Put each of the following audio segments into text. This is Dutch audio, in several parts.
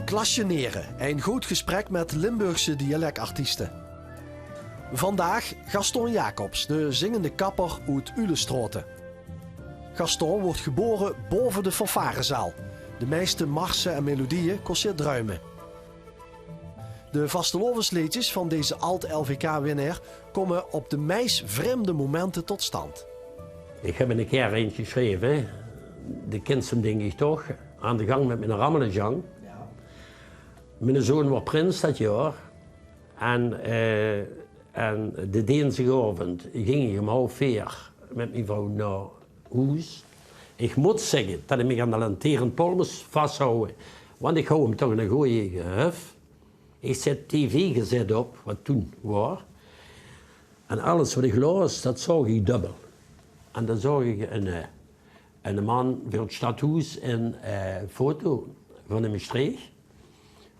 Klasjeneren, een goed gesprek met Limburgse dialectartiesten. Vandaag Gaston Jacobs, de zingende kapper uit Ulestroten. Gaston wordt geboren boven de fanfarezaal. De meeste marsen en melodieën kost druimen. De vastelovensliedjes van deze alt-LVK-winnaar komen op de meest vreemde momenten tot stand. Ik heb een keer eentje geschreven, de kent hem denk ik toch, aan de gang met mijn rammelenjang. Ja. Mijn zoon was prins dat jaar en de dinsdagavond ging ik om 3:30 met mijn vrouw naar huis. Ik moet zeggen dat ik me aan de lanterenpolmers vasthouden, want ik hou hem toch een goeie gehuf. Ik zet tv gezet op, wat toen was. En alles wat ik las, dat zag ik dubbel. En dan zag ik een man voor het stadhuis een foto van een streek.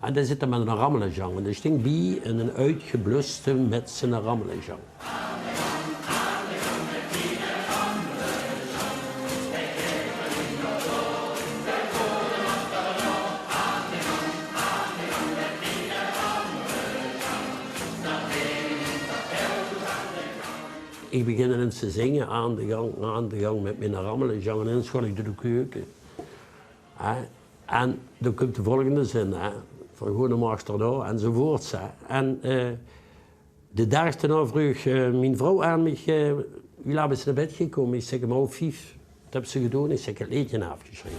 En daar zit hij met een rammelenjang. En daar sting bij een uitgebluste met zijn rammelenjang. Ik begin eens te zingen aan de gang met mijn rammelenjang en dan schot ik door de keuken. En dan komt de volgende zin, van gewoon een achterdoor enzovoort. En de dag daarna vroeg mijn vrouw aan mij, wie laat is naar bed gekomen? Ik zeg, om 5:30. Dat hebben ze gedaan, ik zeg, het liedje afgeschreven.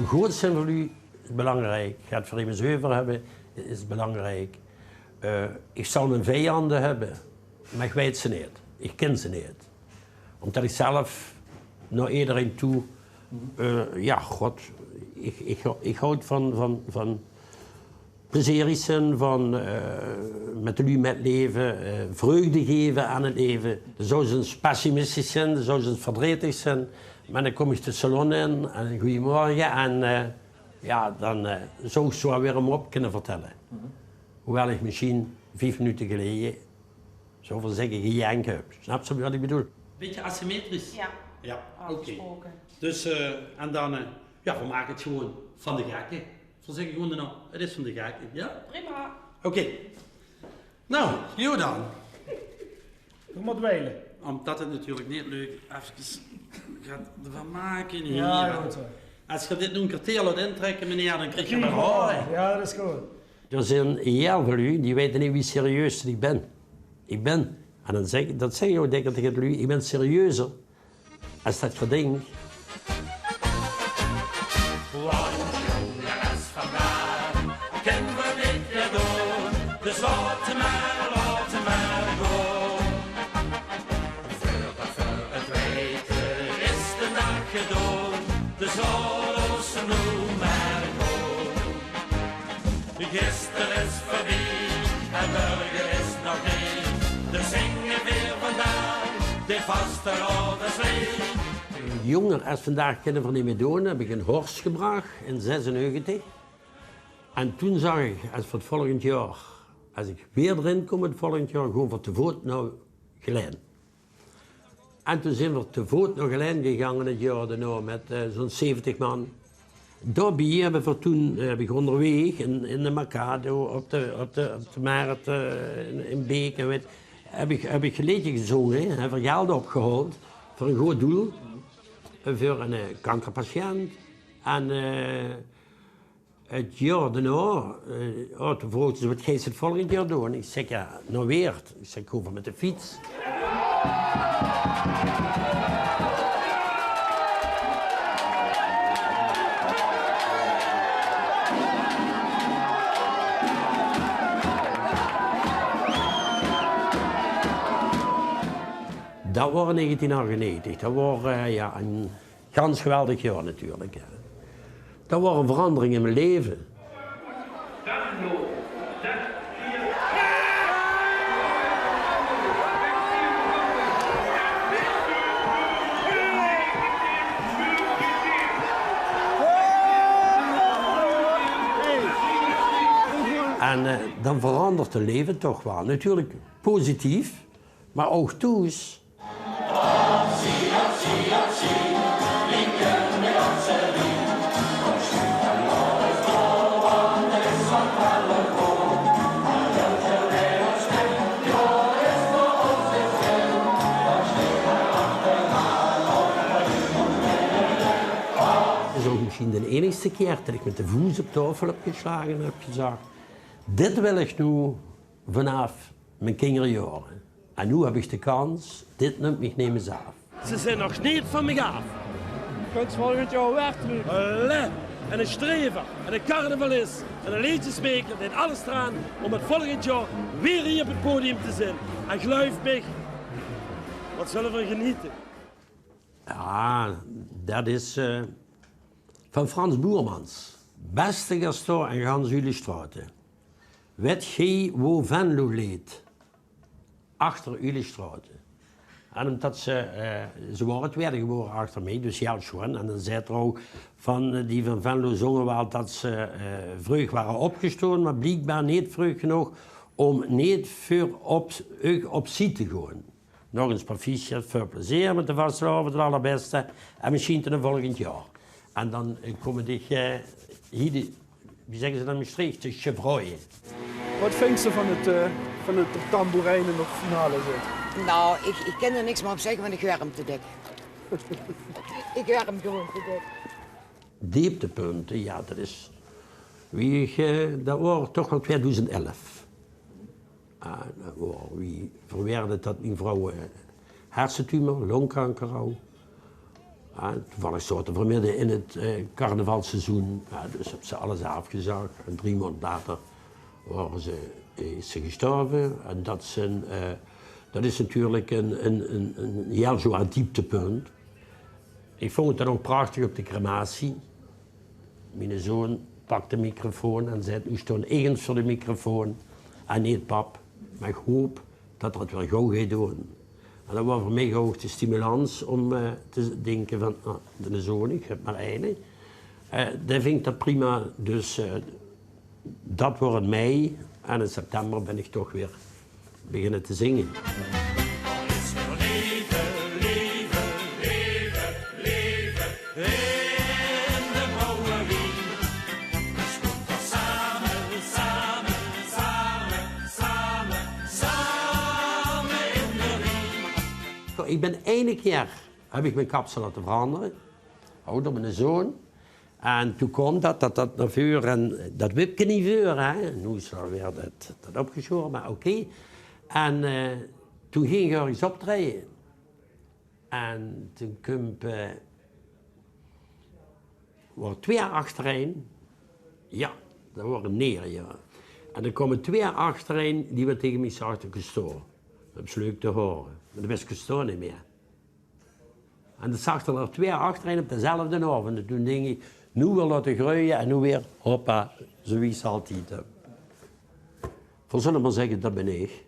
Goed zijn voor u is belangrijk. Je gaat voor iemand zuiver hebben, is belangrijk. Ik zal een vijanden hebben, maar ik weet ze niet. Ik ken ze niet. Omdat ik zelf naar iedereen toe, ik houd van plezierig zijn, van met de met leven, vreugde geven aan het leven. Er zou ze pessimistisch zijn, er zou ze verdrietig zijn. Maar dan kom ik de salon in en goedemorgen en dan zou ik zo weer hem op kunnen vertellen. Hoewel ik misschien 5 minuten geleden zoveel zeggen gejankt heb. Snap je wat ik bedoel? Beetje asymmetrisch? Ja, oké. Dus, en dan, we maken het gewoon van de gekken. Zo zeg ik gewoon nou, het is van de gekken, ja? Prima. Oké. Nou, Jordan. Je moet dweilen. Omdat het natuurlijk niet leuk even gaat ervan maken hier. Ja, goed zo. Als je dit nu een kwartier laat intrekken, meneer, dan krijg je maar horen. Ja, dat is goed. Er zijn heel veel u die weten niet wie serieus ik ben. Ik ben, en dat zeg je ook denk ik tegen u, ik ben serieuzer als dat je denkt. Gisteren is voorbij en morgen is nog niet. Dus zingen weer vandaag dit vastelovenslied. Jonger als vandaag kunnen we niet meer doen, heb ik een horst gebracht in 96. En toen zag ik, als voor het volgend jaar, als ik weer erin kom het volgend jaar, gewoon voor te voet naar Gelijn. En toen zijn we te voet naar Gelijn gegaan het jaar daarna met zo'n 70 man. Daarbij hebben we toen onderweg in de Mercado, op de markt in Beek, heb ik een liedje gezongen, heb er geld opgehaald voor een goed doel, voor een kankerpatiënt. En het jaar daarna, toen vroeg ze, wat ga je het volgend jaar doen? Ik zeg, ja, nou weer. Ik zeg, ik hoef met de fiets. Dat was 1998. Dat was een ganz geweldig jaar natuurlijk. Dat was een verandering in mijn leven. dan verandert het leven toch wel. Natuurlijk positief, maar ook toes. Het is ook misschien de enigste keer dat ik met de voet op tafel heb geslagen en heb gezegd: dit wil ik nu vanaf mijn kinderjaren. En nu heb ik de kans, dit neemt me nemen zelf. Ze zijn nog niet van me af. Kunt volgend jaar weg terug. Allee, en een strever, en een carnavalist, en een liedjesmaker, deed alles eraan om het volgend jaar weer hier op het podium te zijn. En geloof me, wat zullen we genieten? Ja, dat is van Frans Boermans. Beste Gaston en gans jullie straten. Weet gij wo Venlo leed? Achter jullie straten. En omdat ze waren tweede geboren achter mij, dus heel schoon. En dan zei er ook van die van Venlo zongen wel dat ze vroeg waren opgestoken, maar blijkbaar niet vroeg genoeg om niet voor op zee te gaan. Nog eens proficiat, veel plezier met de vastelavond, het allerbeste. En misschien tot het volgend jaar. En dan komen die hier, wie zeggen ze dan Maastricht, de chevrooien. Wat vindt ze van het tamboerijn in de finale zit? Nou, ik kan er niks meer op zeggen, want ik werm te dik. Ik werm gewoon te dik. Dieptepunten, ja, dat is... dat was toch wel 2011. Wie verweerde dat mijn vrouw hersentumor, longkanker had. Toevallig zaten we midden in het carnavalseizoen, dus heb ze alles afgezakt. En 3 maanden later is ze gestorven. En dat is natuurlijk een heel zwaar dieptepunt. Ik vond het dan ook prachtig op de crematie. Mijn zoon pakte de microfoon en zei: u stond ergens voor de microfoon. En niet pap, maar ik hoop dat er het wel gauw gaat doen. En dat was voor mij ook de stimulans om te denken van, de zoon, ik heb maar één. Dat vind ik dat prima, dus dat wordt mei. En in september ben ik toch weer beginnen te zingen. Ik ben ene keer, heb ik mijn kapsel laten veranderen, door mijn zoon. En toen kwam dat naar vuur en dat wipje niet vuur, hè. Nu is er weer dat opgeschoren, maar oké. En toen ging ik eens optreden. En toen waren 2 achtereen. Ja, dat waren neren, ja. En er komen 2 achtereen die wat tegen mij zaten gestoord. Dat is leuk te horen. Maar dat wist ik gestoord niet meer. En dan zag er 2 achtereen op dezelfde avond. En toen denk ik, nu weer laten groeien en nu weer, hoppa, zoiets altijd. Voor zullen we maar zeggen, dat ben ik.